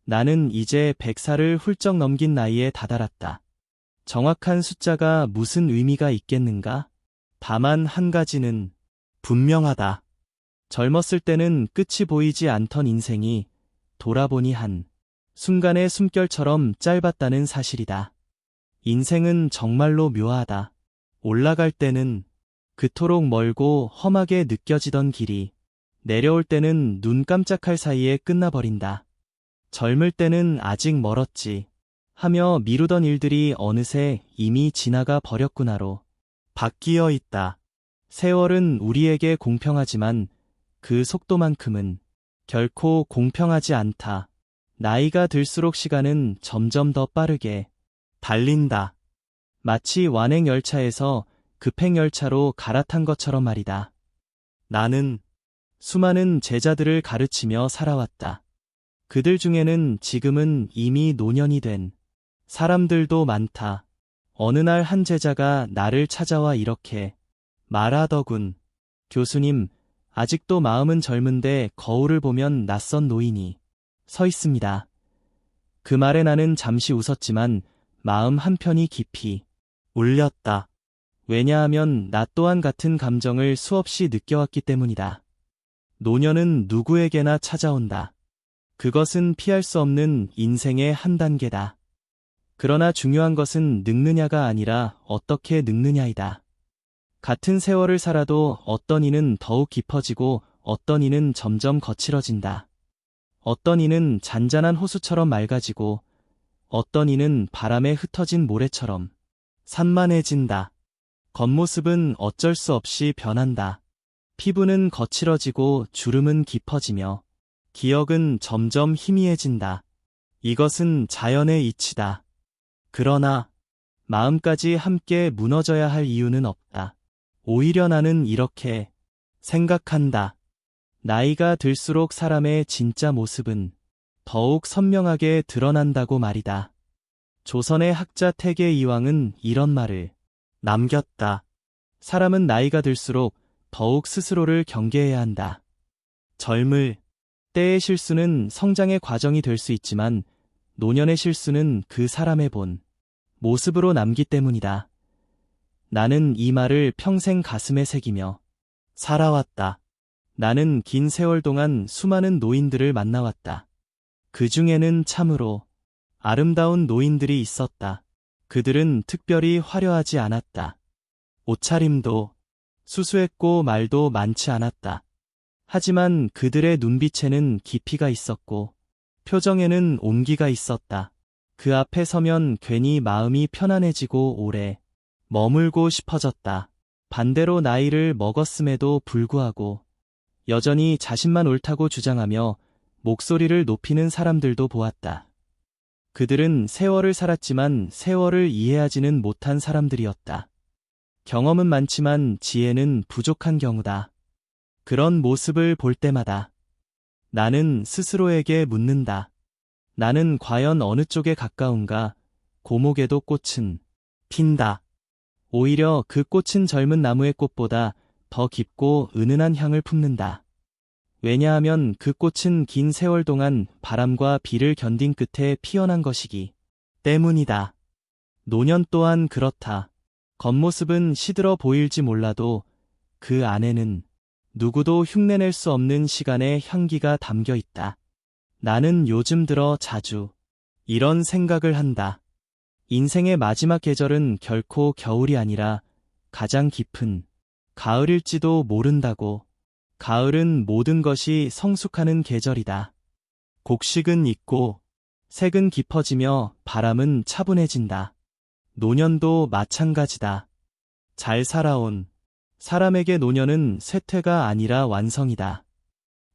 나는 이제 100살을 훌쩍 넘긴 나이에 다다랐다. 정확한 숫자가 무슨 의미가 있겠는가? 다만 한 가지는 분명하다. 젊었을 때는 끝이 보이지 않던 인생이 돌아보니 한 순간의 숨결처럼 짧았다는 사실이다. 인생은 정말로 묘하다. 올라갈 때는 그토록 멀고 험하게 느껴지던 길이 내려올 때는 눈 깜짝할 사이에 끝나버린다. 젊을 때는 아직 멀었지 하며 미루던 일들이 어느새 이미 지나가 버렸구나로 바뀌어 있다. 세월은 우리에게 공평하지만 그 속도만큼은 결코 공평하지 않다. 나이가 들수록 시간은 점점 더 빠르게 달린다. 마치 완행열차에서 급행열차로 갈아탄 것처럼 말이다. 나는 수많은 제자들을 가르치며 살아왔다. 그들 중에는 지금은 이미 노년이 된 사람들도 많다. 어느 날 한 제자가 나를 찾아와 이렇게 말하더군. 교수님, 아직도 마음은 젊은데 거울을 보면 낯선 노인이 서 있습니다. 그 말에 나는 잠시 웃었지만 마음 한편이 깊이 울렸다. 왜냐하면 나 또한 같은 감정을 수없이 느껴왔기 때문이다. 노년은 누구에게나 찾아온다. 그것은 피할 수 없는 인생의 한 단계다. 그러나 중요한 것은 늙느냐가 아니라 어떻게 늙느냐이다. 같은 세월을 살아도 어떤 이는 더욱 깊어지고 어떤 이는 점점 거칠어진다. 어떤 이는 잔잔한 호수처럼 맑아지고 어떤 이는 바람에 흩어진 모래처럼 산만해진다. 겉모습은 어쩔 수 없이 변한다. 피부는 거칠어지고 주름은 깊어지며 기억은 점점 희미해진다. 이것은 자연의 이치다. 그러나 마음까지 함께 무너져야 할 이유는 없다. 오히려 나는 이렇게 생각한다. 나이가 들수록 사람의 진짜 모습은 더욱 선명하게 드러난다고 말이다. 조선의 학자 태계이왕은 이런 말을 남겼다. 사람은 나이가 들수록 더욱 스스로를 경계해야 한다. 젊을 때의 실수는 성장의 과정이 될 수 있지만 노년의 실수는 그 사람의 본 모습으로 남기 때문이다. 나는 이 말을 평생 가슴에 새기며 살아왔다. 나는 긴 세월 동안 수많은 노인들을 만나왔다. 그 중에는 참으로 아름다운 노인들이 있었다. 그들은 특별히 화려하지 않았다. 옷차림도 수수했고 말도 많지 않았다. 하지만 그들의 눈빛에는 깊이가 있었고 표정에는 온기가 있었다. 그 앞에 서면 괜히 마음이 편안해지고 오래 머물고 싶어졌다. 반대로 나이를 먹었음에도 불구하고 여전히 자신만 옳다고 주장하며 목소리를 높이는 사람들도 보았다. 그들은 세월을 살았지만 세월을 이해하지는 못한 사람들이었다. 경험은 많지만 지혜는 부족한 경우다. 그런 모습을 볼 때마다 나는 스스로에게 묻는다. 나는 과연 어느 쪽에 가까운가? 고목에도 꽃은 핀다. 오히려 그 꽃은 젊은 나무의 꽃보다 더 깊고 은은한 향을 품는다. 왜냐하면 그 꽃은 긴 세월 동안 바람과 비를 견딘 끝에 피어난 것이기 때문이다. 노년 또한 그렇다. 겉모습은 시들어 보일지 몰라도 그 안에는 누구도 흉내낼 수 없는 시간의 향기가 담겨 있다. 나는 요즘 들어 자주 이런 생각을 한다. 인생의 마지막 계절은 결코 겨울이 아니라 가장 깊은 가을일지도 모른다고. 가을은 모든 것이 성숙하는 계절이다. 곡식은 익고 색은 깊어지며 바람은 차분해진다. 노년도 마찬가지다. 잘 살아온 사람에게 노년은 쇠퇴가 아니라 완성이다.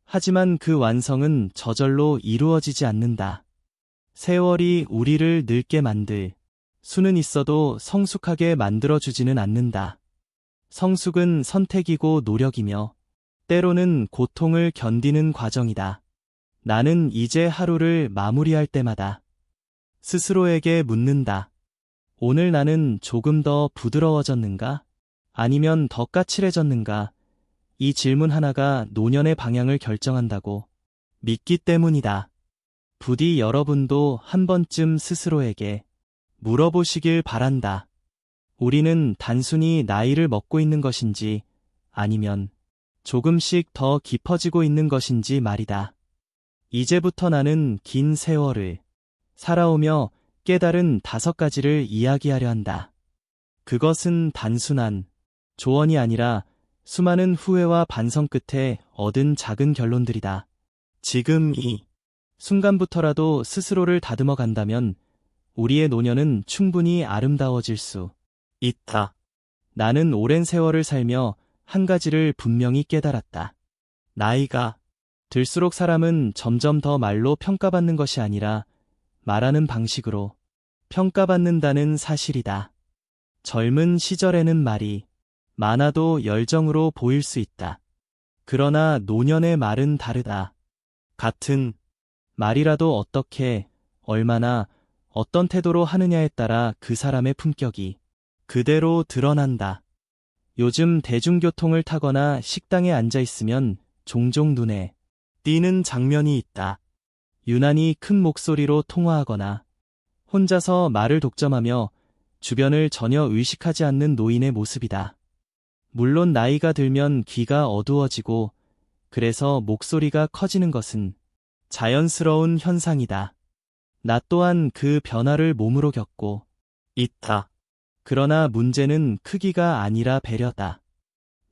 하지만 그 완성은 저절로 이루어지지 않는다. 세월이 우리를 늙게 만들 수는 있어도 성숙하게 만들어주지는 않는다. 성숙은 선택이고 노력이며 때로는 고통을 견디는 과정이다. 나는 이제 하루를 마무리할 때마다 스스로에게 묻는다. 오늘 나는 조금 더 부드러워졌는가? 아니면 더 까칠해졌는가? 이 질문 하나가 노년의 방향을 결정한다고 믿기 때문이다. 부디 여러분도 한 번쯤 스스로에게 물어보시길 바란다. 우리는 단순히 나이를 먹고 있는 것인지 아니면 조금씩 더 깊어지고 있는 것인지 말이다. 이제부터 나는 긴 세월을 살아오며 깨달은 5가지를 이야기하려 한다. 그것은 단순한 조언이 아니라 수많은 후회와 반성 끝에 얻은 작은 결론들이다. 지금 이 순간부터라도 스스로를 다듬어 간다면 우리의 노년은 충분히 아름다워질 수 있다. 나는 오랜 세월을 살며 한 가지를 분명히 깨달았다. 나이가 들수록 사람은 점점 더 말로 평가받는 것이 아니라 말하는 방식으로 평가받는다는 사실이다. 젊은 시절에는 말이 많아도 열정으로 보일 수 있다. 그러나 노년의 말은 다르다. 같은 말이라도 어떻게, 얼마나, 어떤 태도로 하느냐에 따라 그 사람의 품격이 그대로 드러난다. 요즘 대중교통을 타거나 식당에 앉아 있으면 종종 눈에 띄는 장면이 있다. 유난히 큰 목소리로 통화하거나 혼자서 말을 독점하며 주변을 전혀 의식하지 않는 노인의 모습이다. 물론 나이가 들면 귀가 어두워지고 그래서 목소리가 커지는 것은 자연스러운 현상이다. 나 또한 그 변화를 몸으로 겪고 있다. 그러나 문제는 크기가 아니라 배려다.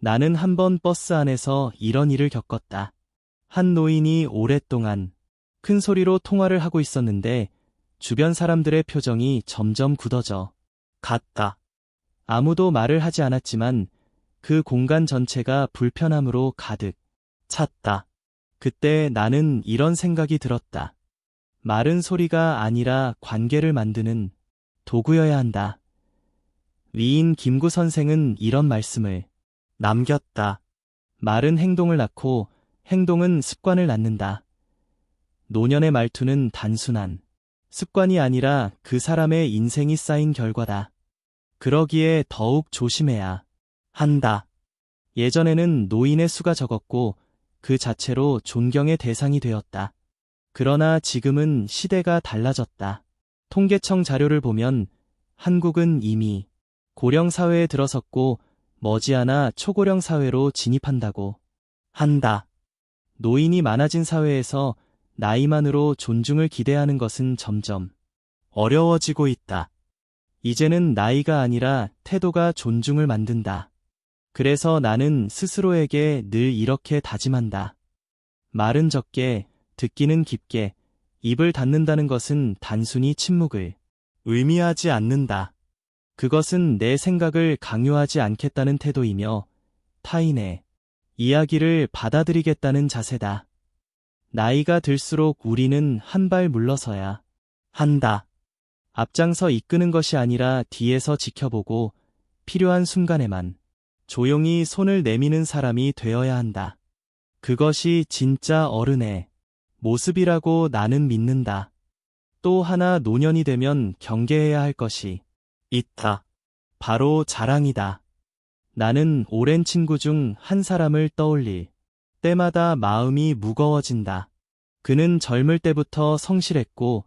나는 한 번 버스 안에서 이런 일을 겪었다. 한 노인이 오랫동안 큰 소리로 통화를 하고 있었는데 주변 사람들의 표정이 점점 굳어져 갔다. 아무도 말을 하지 않았지만 그 공간 전체가 불편함으로 가득 찼다. 그때 나는 이런 생각이 들었다. 말은 소리가 아니라 관계를 만드는 도구여야 한다. 위인 김구 선생은 이런 말씀을 남겼다. 말은 행동을 낳고 행동은 습관을 낳는다. 노년의 말투는 단순한 습관이 아니라 그 사람의 인생이 쌓인 결과다. 그러기에 더욱 조심해야 한다. 예전에는 노인의 수가 적었고 그 자체로 존경의 대상이 되었다. 그러나 지금은 시대가 달라졌다. 통계청 자료를 보면 한국은 이미 고령 사회에 들어섰고 머지않아 초고령 사회로 진입한다고 한다. 노인이 많아진 사회에서 나이만으로 존중을 기대하는 것은 점점 어려워지고 있다. 이제는 나이가 아니라 태도가 존중을 만든다. 그래서 나는 스스로에게 늘 이렇게 다짐한다. 말은 적게, 듣기는 깊게, 입을 닫는다는 것은 단순히 침묵을 의미하지 않는다. 그것은 내 생각을 강요하지 않겠다는 태도이며 타인의 이야기를 받아들이겠다는 자세다. 나이가 들수록 우리는 한 발 물러서야 한다. 앞장서 이끄는 것이 아니라 뒤에서 지켜보고 필요한 순간에만 조용히 손을 내미는 사람이 되어야 한다. 그것이 진짜 어른의 모습이라고 나는 믿는다. 또 하나 노년이 되면 경계해야 할 것이 있다. 바로 자랑이다. 나는 오랜 친구 중 한 사람을 떠올릴 때마다 마음이 무거워진다. 그는 젊을 때부터 성실했고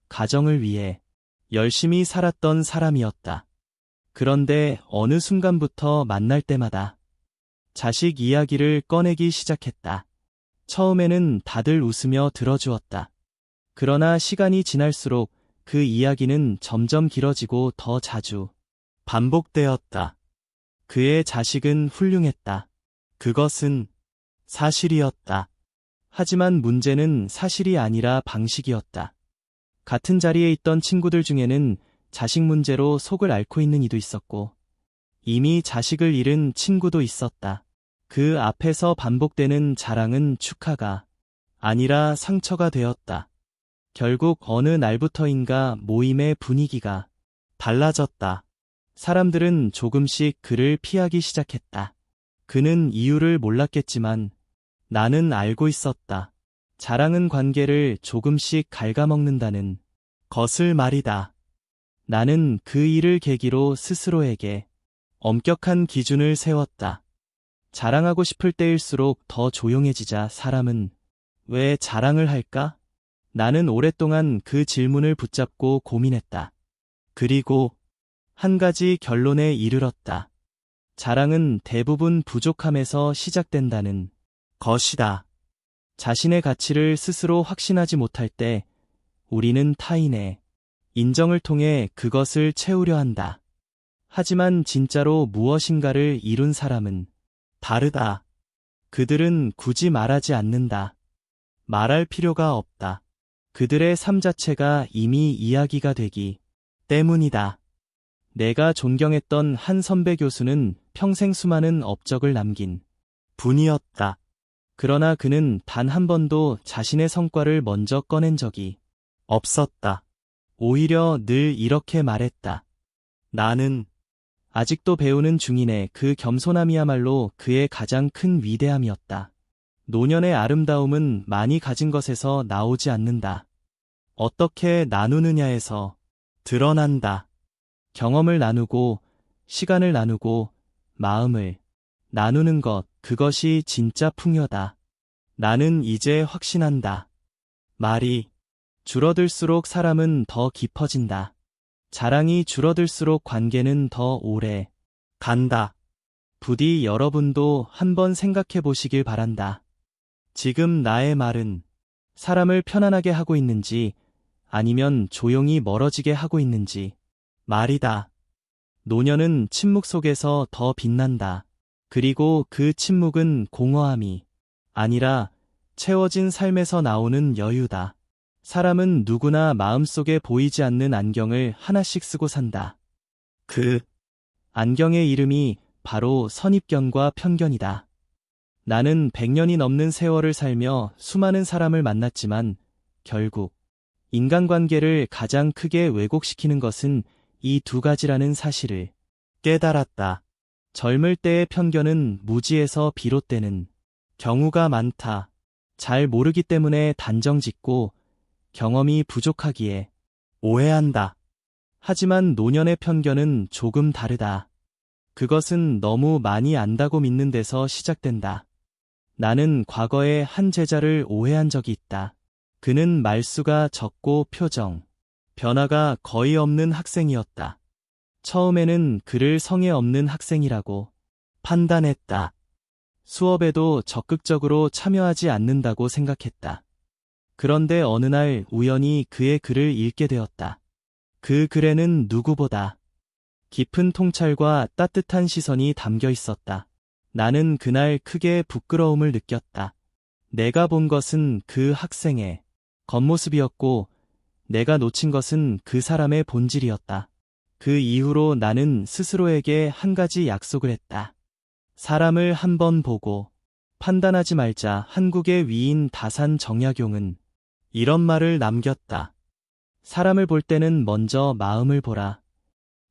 가정을 위해 열심히 살았던 사람이었다. 그런데 어느 순간부터 만날 때마다 자식 이야기를 꺼내기 시작했다. 처음에는 다들 웃으며 들어주었다. 그러나 시간이 지날수록 그 이야기는 점점 길어지고 더 자주 반복되었다. 그의 자식은 훌륭했다. 그것은 사실이었다. 하지만 문제는 사실이 아니라 방식이었다. 같은 자리에 있던 친구들 중에는 자식 문제로 속을 앓고 있는 이도 있었고 이미 자식을 잃은 친구도 있었다. 그 앞에서 반복되는 자랑은 축하가 아니라 상처가 되었다. 결국 어느 날부터인가 모임의 분위기가 달라졌다. 사람들은 조금씩 그를 피하기 시작했다. 그는 이유를 몰랐겠지만 나는 알고 있었다. 자랑은 관계를 조금씩 갉아먹는다는 것을 말이다. 나는 그 일을 계기로 스스로에게 엄격한 기준을 세웠다. 자랑하고 싶을 때일수록 더 조용해지자 사람은 왜 자랑을 할까? 나는 오랫동안 그 질문을 붙잡고 고민했다. 그리고 한 가지 결론에 이르렀다. 자랑은 대부분 부족함에서 시작된다는 것이다. 자신의 가치를 스스로 확신하지 못할 때 우리는 타인의 인정을 통해 그것을 채우려 한다. 하지만 진짜로 무엇인가를 이룬 사람은 다르다. 그들은 굳이 말하지 않는다. 말할 필요가 없다. 그들의 삶 자체가 이미 이야기가 되기 때문이다. 내가 존경했던 한 선배 교수는 평생 수많은 업적을 남긴 분이었다. 그러나 그는 단 한 번도 자신의 성과를 먼저 꺼낸 적이 없었다. 오히려 늘 이렇게 말했다. 나는 아직도 배우는 중인의 그 겸손함이야말로 그의 가장 큰 위대함이었다. 노년의 아름다움은 많이 가진 것에서 나오지 않는다. 어떻게 나누느냐에서 드러난다. 경험을 나누고, 시간을 나누고, 마음을 나누는 것, 그것이 진짜 풍요다. 나는 이제 확신한다. 말이 줄어들수록 사람은 더 깊어진다. 자랑이 줄어들수록 관계는 더 오래 간다. 부디 여러분도 한번 생각해 보시길 바란다. 지금 나의 말은 사람을 편안하게 하고 있는지 아니면 조용히 멀어지게 하고 있는지 말이다. 노년은 침묵 속에서 더 빛난다. 그리고 그 침묵은 공허함이 아니라 채워진 삶에서 나오는 여유다. 사람은 누구나 마음속에 보이지 않는 안경을 하나씩 쓰고 산다. 그 안경의 이름이 바로 선입견과 편견이다. 나는 100년이 넘는 세월을 살며 수많은 사람을 만났지만 결국 인간관계를 가장 크게 왜곡시키는 것은 이 두 가지라는 사실을 깨달았다. 젊을 때의 편견은 무지에서 비롯되는 경우가 많다. 잘 모르기 때문에 단정 짓고 경험이 부족하기에 오해한다. 하지만 노년의 편견은 조금 다르다. 그것은 너무 많이 안다고 믿는 데서 시작된다. 나는 과거에 한 제자를 오해한 적이 있다. 그는 말수가 적고 표정, 변화가 거의 없는 학생이었다. 처음에는 그를 성의 없는 학생이라고 판단했다. 수업에도 적극적으로 참여하지 않는다고 생각했다. 그런데 어느 날 우연히 그의 글을 읽게 되었다. 그 글에는 누구보다 깊은 통찰과 따뜻한 시선이 담겨 있었다. 나는 그날 크게 부끄러움을 느꼈다. 내가 본 것은 그 학생의 겉모습이었고 내가 놓친 것은 그 사람의 본질이었다. 그 이후로 나는 스스로에게 한 가지 약속을 했다. 사람을 한 번 보고 판단하지 말자. 한국의 위인 다산 정약용은 이런 말을 남겼다. 사람을 볼 때는 먼저 마음을 보라.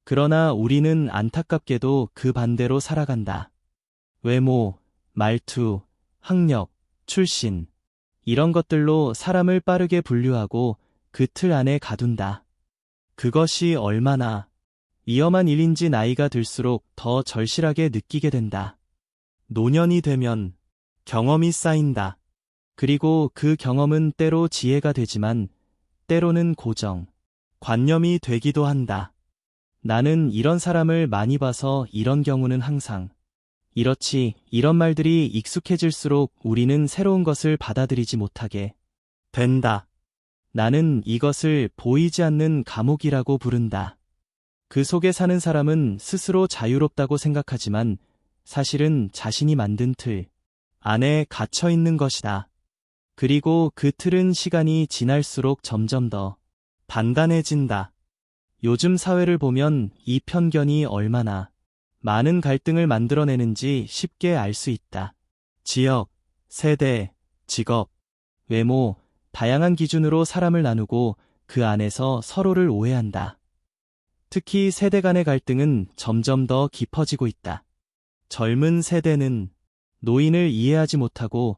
그러나 우리는 안타깝게도 그 반대로 살아간다. 외모, 말투, 학력, 출신, 이런 것들로 사람을 빠르게 분류하고 그 틀 안에 가둔다. 그것이 얼마나 위험한 일인지 나이가 들수록 더 절실하게 느끼게 된다. 노년이 되면 경험이 쌓인다. 그리고 그 경험은 때로 지혜가 되지만 때로는 고정, 관념이 되기도 한다. 나는 이런 사람을 많이 봐서 이런 경우는 항상 이렇지, 이런 말들이 익숙해질수록 우리는 새로운 것을 받아들이지 못하게 된다. 나는 이것을 보이지 않는 감옥이라고 부른다. 그 속에 사는 사람은 스스로 자유롭다고 생각하지만 사실은 자신이 만든 틀 안에 갇혀 있는 것이다. 그리고 그 틀은 시간이 지날수록 점점 더 단단해진다. 요즘 사회를 보면 이 편견이 얼마나 많은 갈등을 만들어내는지 쉽게 알 수 있다. 지역, 세대, 직업, 외모, 다양한 기준으로 사람을 나누고 그 안에서 서로를 오해한다. 특히 세대 간의 갈등은 점점 더 깊어지고 있다. 젊은 세대는 노인을 이해하지 못하고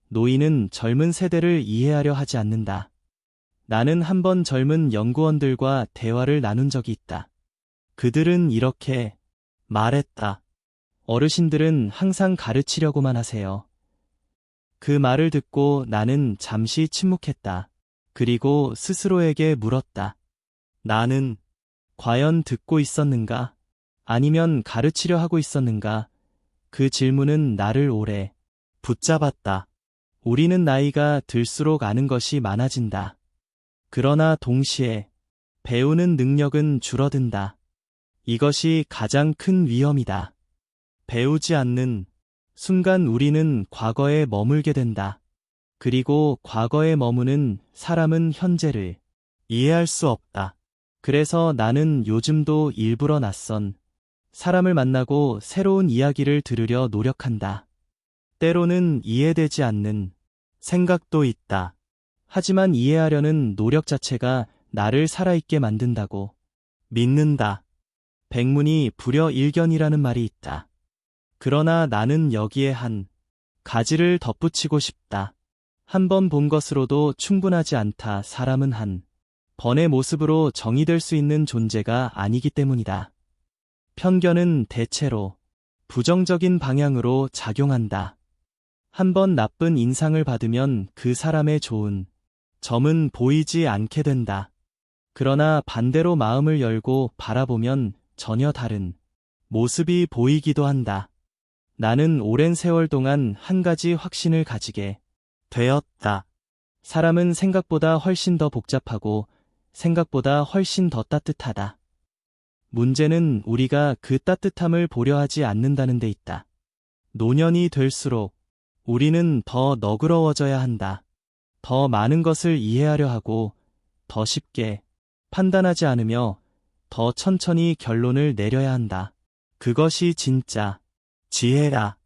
노인은 젊은 세대를 이해하려 하지 않는다. 나는 한번 젊은 연구원들과 대화를 나눈 적이 있다. 그들은 이렇게 말했다. 어르신들은 항상 가르치려고만 하세요. 그 말을 듣고 나는 잠시 침묵했다. 그리고 스스로에게 물었다. 나는 과연 듣고 있었는가? 아니면 가르치려 하고 있었는가? 그 질문은 나를 오래 붙잡았다. 우리는 나이가 들수록 아는 것이 많아진다. 그러나 동시에 배우는 능력은 줄어든다. 이것이 가장 큰 위험이다. 배우지 않는 순간 우리는 과거에 머물게 된다. 그리고 과거에 머무는 사람은 현재를 이해할 수 없다. 그래서 나는 요즘도 일부러 낯선 사람을 만나고 새로운 이야기를 들으려 노력한다. 때로는 이해되지 않는 생각도 있다. 하지만 이해하려는 노력 자체가 나를 살아있게 만든다고 믿는다. 백문이 불여일견이라는 말이 있다. 그러나 나는 여기에 한 가지를 덧붙이고 싶다. 한 번 본 것으로도 충분하지 않다. 사람은 한 번의 모습으로 정의될 수 있는 존재가 아니기 때문이다. 편견은 대체로 부정적인 방향으로 작용한다. 한 번 나쁜 인상을 받으면 그 사람의 좋은 점은 보이지 않게 된다. 그러나 반대로 마음을 열고 바라보면 전혀 다른 모습이 보이기도 한다. 나는 오랜 세월 동안 한 가지 확신을 가지게 되었다. 사람은 생각보다 훨씬 더 복잡하고 생각보다 훨씬 더 따뜻하다. 문제는 우리가 그 따뜻함을 보려 하지 않는다는 데 있다. 노년이 될수록 우리는 더 너그러워져야 한다. 더 많은 것을 이해하려 하고 더 쉽게 판단하지 않으며 더 천천히 결론을 내려야 한다. 그것이 진짜 지혜다.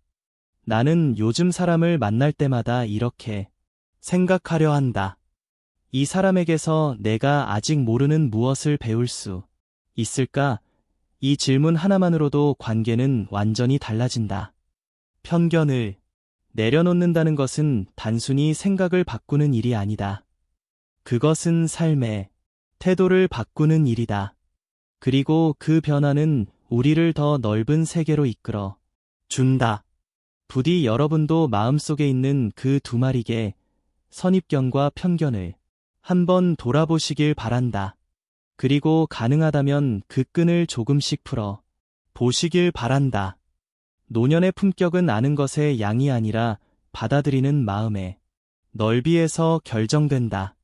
나는 요즘 사람을 만날 때마다 이렇게 생각하려 한다. 이 사람에게서 내가 아직 모르는 무엇을 배울 수 있을까? 이 질문 하나만으로도 관계는 완전히 달라진다. 편견을 내려놓는다는 것은 단순히 생각을 바꾸는 일이 아니다. 그것은 삶의 태도를 바꾸는 일이다. 그리고 그 변화는 우리를 더 넓은 세계로 이끌어 준다. 부디 여러분도 마음속에 있는 그 두 마리의 선입견과 편견을 한번 돌아보시길 바란다. 그리고 가능하다면 그 끈을 조금씩 풀어 보시길 바란다. 노년의 품격은 아는 것의 양이 아니라 받아들이는 마음의 넓이에서 결정된다.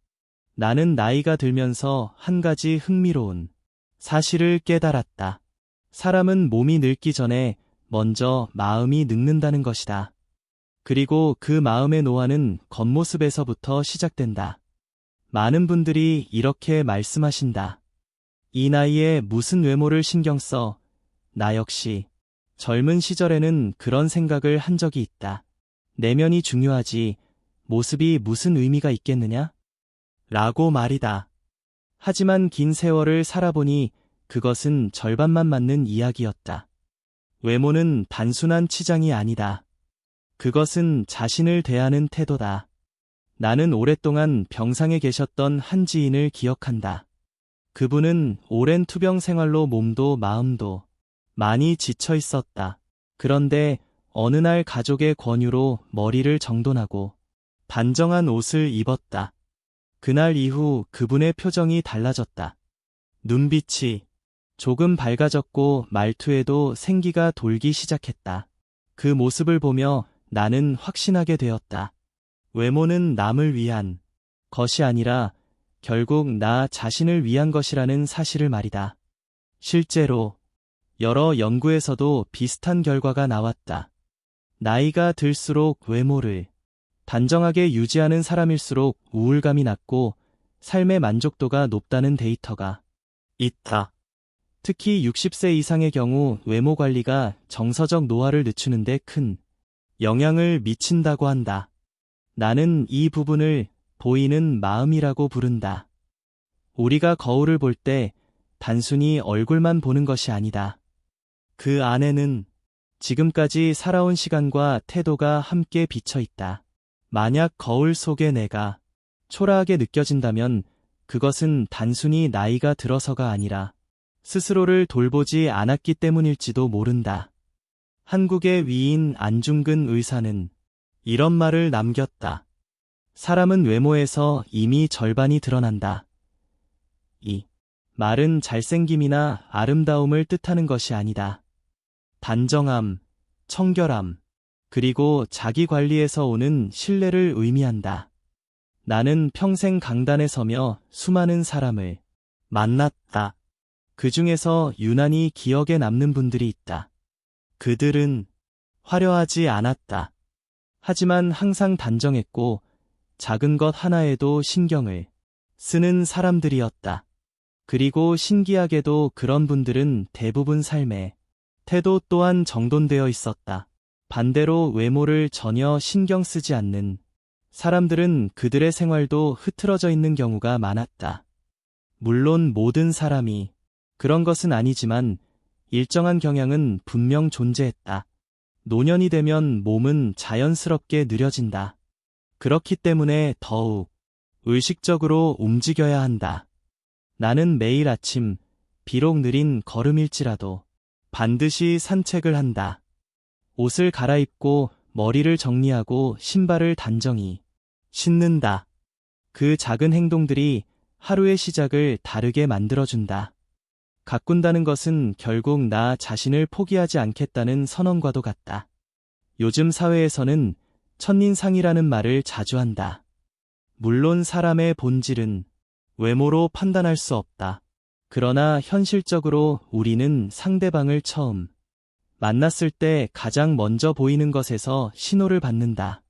나는 나이가 들면서 한 가지 흥미로운 사실을 깨달았다. 사람은 몸이 늙기 전에 먼저 마음이 늙는다는 것이다. 그리고 그 마음의 노화는 겉모습에서부터 시작된다. 많은 분들이 이렇게 말씀하신다. 이 나이에 무슨 외모를 신경 써? 나 역시 젊은 시절에는 그런 생각을 한 적이 있다. 내면이 중요하지 모습이 무슨 의미가 있겠느냐? 라고 말이다. 하지만 긴 세월을 살아보니 그것은 절반만 맞는 이야기였다. 외모는 단순한 치장이 아니다. 그것은 자신을 대하는 태도다. 나는 오랫동안 병상에 계셨던 한 지인을 기억한다. 그분은 오랜 투병 생활로 몸도 마음도 많이 지쳐 있었다. 그런데 어느 날 가족의 권유로 머리를 정돈하고 단정한 옷을 입었다. 그날 이후 그분의 표정이 달라졌다. 눈빛이 조금 밝아졌고 말투에도 생기가 돌기 시작했다. 그 모습을 보며 나는 확신하게 되었다. 외모는 남을 위한 것이 아니라 결국 나 자신을 위한 것이라는 사실을 말이다. 실제로 여러 연구에서도 비슷한 결과가 나왔다. 나이가 들수록 외모를 단정하게 유지하는 사람일수록 우울감이 낮고 삶의 만족도가 높다는 데이터가 있다. 특히 60세 이상의 경우 외모 관리가 정서적 노화를 늦추는 데 큰 영향을 미친다고 한다. 나는 이 부분을 보이는 마음이라고 부른다. 우리가 거울을 볼 때 단순히 얼굴만 보는 것이 아니다. 그 안에는 지금까지 살아온 시간과 태도가 함께 비쳐 있다. 만약 거울 속에 내가 초라하게 느껴진다면 그것은 단순히 나이가 들어서가 아니라 스스로를 돌보지 않았기 때문일지도 모른다. 한국의 위인 안중근 의사는 이런 말을 남겼다. 사람은 외모에서 이미 절반이 드러난다. 이 말은 잘생김이나 아름다움을 뜻하는 것이 아니다. 단정함, 청결함, 그리고 자기 관리에서 오는 신뢰를 의미한다. 나는 평생 강단에 서며 수많은 사람을 만났다. 그 중에서 유난히 기억에 남는 분들이 있다. 그들은 화려하지 않았다. 하지만 항상 단정했고 작은 것 하나에도 신경을 쓰는 사람들이었다. 그리고 신기하게도 그런 분들은 대부분 삶의 태도 또한 정돈되어 있었다. 반대로 외모를 전혀 신경 쓰지 않는 사람들은 그들의 생활도 흐트러져 있는 경우가 많았다. 물론 모든 사람이 그런 것은 아니지만 일정한 경향은 분명 존재했다. 노년이 되면 몸은 자연스럽게 느려진다. 그렇기 때문에 더욱 의식적으로 움직여야 한다. 나는 매일 아침, 비록 느린 걸음일지라도 반드시 산책을 한다. 옷을 갈아입고 머리를 정리하고 신발을 단정히 신는다. 그 작은 행동들이 하루의 시작을 다르게 만들어준다. 가꾼다는 것은 결국 나 자신을 포기하지 않겠다는 선언과도 같다. 요즘 사회에서는 첫인상이라는 말을 자주 한다. 물론 사람의 본질은 외모로 판단할 수 없다. 그러나 현실적으로 우리는 상대방을 처음 만났을 때 가장 먼저 보이는 것에서 신호를 받는다.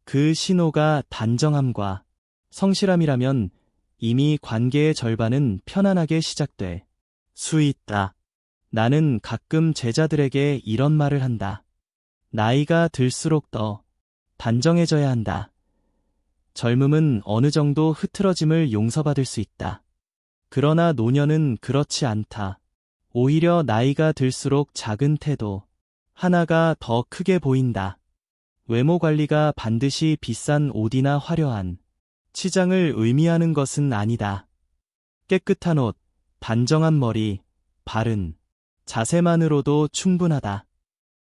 그 신호가 단정함과 성실함이라면 이미 관계의 절반은 편안하게 시작될 수 있다. 나는 가끔 제자들에게 이런 말을 한다. 나이가 들수록 더 단정해져야 한다. 젊음은 어느 정도 흐트러짐을 용서받을 수 있다. 그러나 노년은 그렇지 않다. 오히려 나이가 들수록 작은 태도 하나가 더 크게 보인다. 외모 관리가 반드시 비싼 옷이나 화려한 치장을 의미하는 것은 아니다. 깨끗한 옷, 단정한 머리, 바른 자세만으로도 충분하다.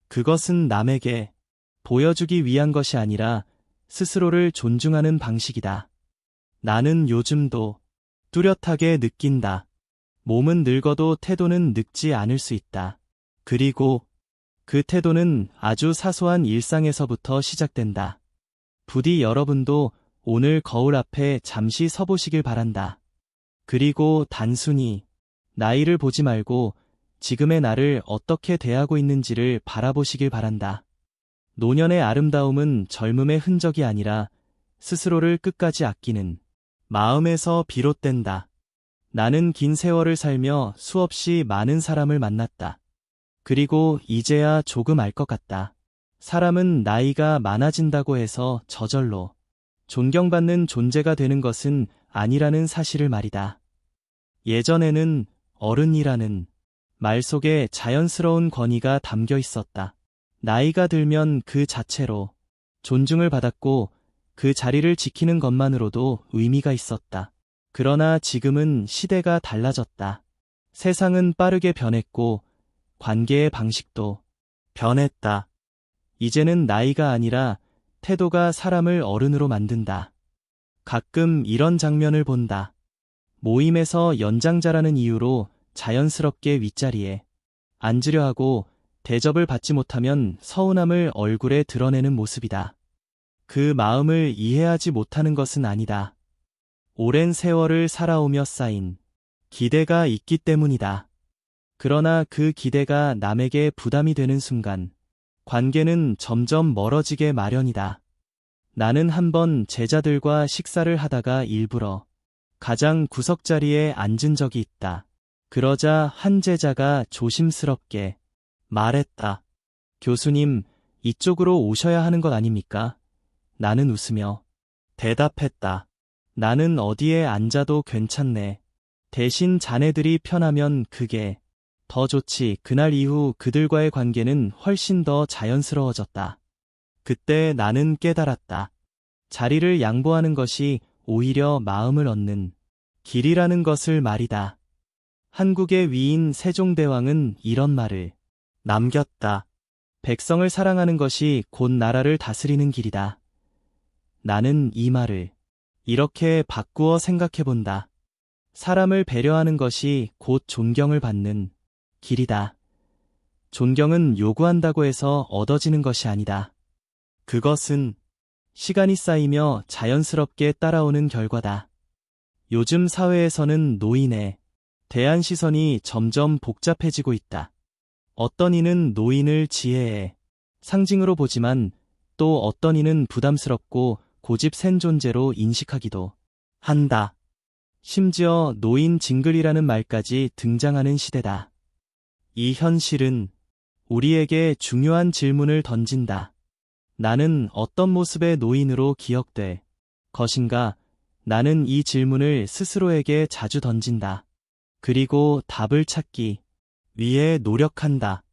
그것은 남에게 보여주기 위한 것이 아니라 스스로를 존중하는 방식이다. 나는 요즘도 뚜렷하게 느낀다. 몸은 늙어도 태도는 늙지 않을 수 있다. 그리고 그 태도는 아주 사소한 일상에서부터 시작된다. 부디 여러분도 오늘 거울 앞에 잠시 서보시길 바란다. 그리고 단순히 나이를 보지 말고 지금의 나를 어떻게 대하고 있는지를 바라보시길 바란다. 노년의 아름다움은 젊음의 흔적이 아니라 스스로를 끝까지 아끼는 마음에서 비롯된다. 나는 긴 세월을 살며 수없이 많은 사람을 만났다. 그리고 이제야 조금 알 것 같다. 사람은 나이가 많아진다고 해서 저절로 존경받는 존재가 되는 것은 아니라는 사실을 말이다. 예전에는 어른이라는 말 속에 자연스러운 권위가 담겨 있었다. 나이가 들면 그 자체로 존중을 받았고 그 자리를 지키는 것만으로도 의미가 있었다. 그러나 지금은 시대가 달라졌다. 세상은 빠르게 변했고 관계의 방식도 변했다. 이제는 나이가 아니라 태도가 사람을 어른으로 만든다. 가끔 이런 장면을 본다. 모임에서 연장자라는 이유로 자연스럽게 윗자리에 앉으려 하고 대접을 받지 못하면 서운함을 얼굴에 드러내는 모습이다. 그 마음을 이해하지 못하는 것은 아니다. 오랜 세월을 살아오며 쌓인 기대가 있기 때문이다. 그러나 그 기대가 남에게 부담이 되는 순간 관계는 점점 멀어지게 마련이다. 나는 한번 제자들과 식사를 하다가 일부러 가장 구석자리에 앉은 적이 있다. 그러자 한 제자가 조심스럽게 말했다. 교수님, 이쪽으로 오셔야 하는 것 아닙니까? 나는 웃으며 대답했다. 나는 어디에 앉아도 괜찮네. 대신 자네들이 편하면 그게 더 좋지. 그날 이후 그들과의 관계는 훨씬 더 자연스러워졌다. 그때 나는 깨달았다. 자리를 양보하는 것이 오히려 마음을 얻는 길이라는 것을 말이다. 한국의 위인 세종대왕은 이런 말을 남겼다. 백성을 사랑하는 것이 곧 나라를 다스리는 길이다. 나는 이 말을 이렇게 바꾸어 생각해본다. 사람을 배려하는 것이 곧 존경을 받는 길이다. 존경은 요구한다고 해서 얻어지는 것이 아니다. 그것은 시간이 쌓이며 자연스럽게 따라오는 결과다. 요즘 사회에서는 노인에 대한 시선이 점점 복잡해지고 있다. 어떤 이는 노인을 지혜의 상징으로 보지만 또 어떤 이는 부담스럽고 고집 센 존재로 인식하기도 한다. 심지어 노인 징글이라는 말까지 등장하는 시대다. 이 현실은 우리에게 중요한 질문을 던진다. 나는 어떤 모습의 노인으로 기억될 것인가? 나는 이 질문을 스스로에게 자주 던진다. 그리고 답을 찾기 위해 노력한다.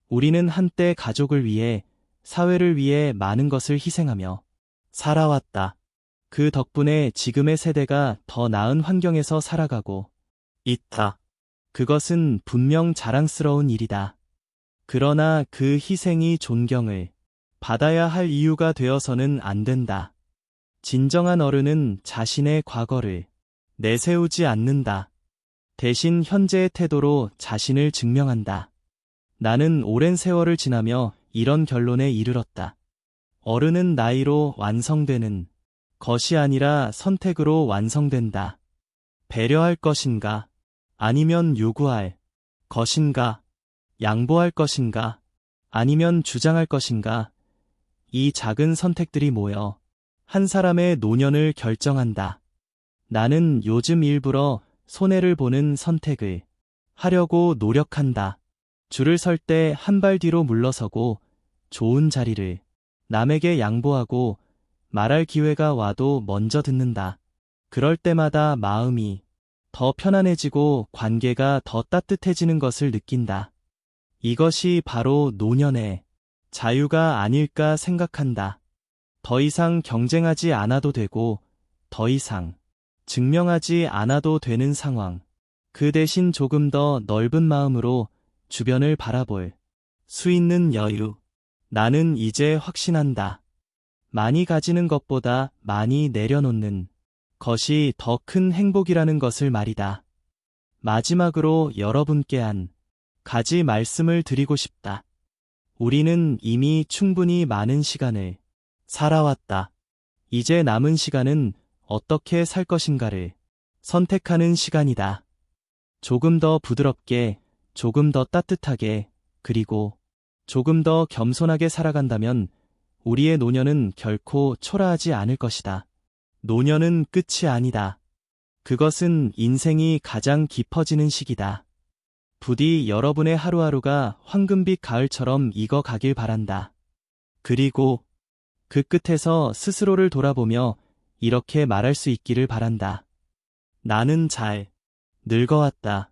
우리는 한때 가족을 위해, 사회를 위해 많은 것을 희생하며 살아왔다. 그 덕분에 지금의 세대가 더 나은 환경에서 살아가고 있다. 그것은 분명 자랑스러운 일이다. 그러나 그 희생이 존경을 받아야 할 이유가 되어서는 안 된다. 진정한 어른은 자신의 과거를 내세우지 않는다. 대신 현재의 태도로 자신을 증명한다. 나는 오랜 세월을 지나며 이런 결론에 이르렀다. 어른은 나이로 완성되는 것이 아니라 선택으로 완성된다. 배려할 것인가? 아니면 요구할 것인가? 양보할 것인가? 아니면 주장할 것인가? 이 작은 선택들이 모여 한 사람의 노년을 결정한다. 나는 요즘 일부러 손해를 보는 선택을 하려고 노력한다. 줄을 설 때 한 발 뒤로 물러서고 좋은 자리를 남에게 양보하고 말할 기회가 와도 먼저 듣는다. 그럴 때마다 마음이 더 편안해지고 관계가 더 따뜻해지는 것을 느낀다. 이것이 바로 노년의 자유가 아닐까 생각한다. 더 이상 경쟁하지 않아도 되고 더 이상 증명하지 않아도 되는 상황. 그 대신 조금 더 넓은 마음으로 주변을 바라볼 수 있는 여유. 나는 이제 확신한다. 많이 가지는 것보다 많이 내려놓는 것이 더 큰 행복이라는 것을 말이다. 마지막으로 여러분께 한 가지 말씀을 드리고 싶다. 우리는 이미 충분히 많은 시간을 살아왔다. 이제 남은 시간은 어떻게 살 것인가를 선택하는 시간이다. 조금 더 부드럽게, 조금 더 따뜻하게, 그리고 조금 더 겸손하게 살아간다면 우리의 노년은 결코 초라하지 않을 것이다. 노년은 끝이 아니다. 그것은 인생이 가장 깊어지는 시기다. 부디 여러분의 하루하루가 황금빛 가을처럼 익어가길 바란다. 그리고 그 끝에서 스스로를 돌아보며 이렇게 말할 수 있기를 바란다. 나는 잘 늙어왔다.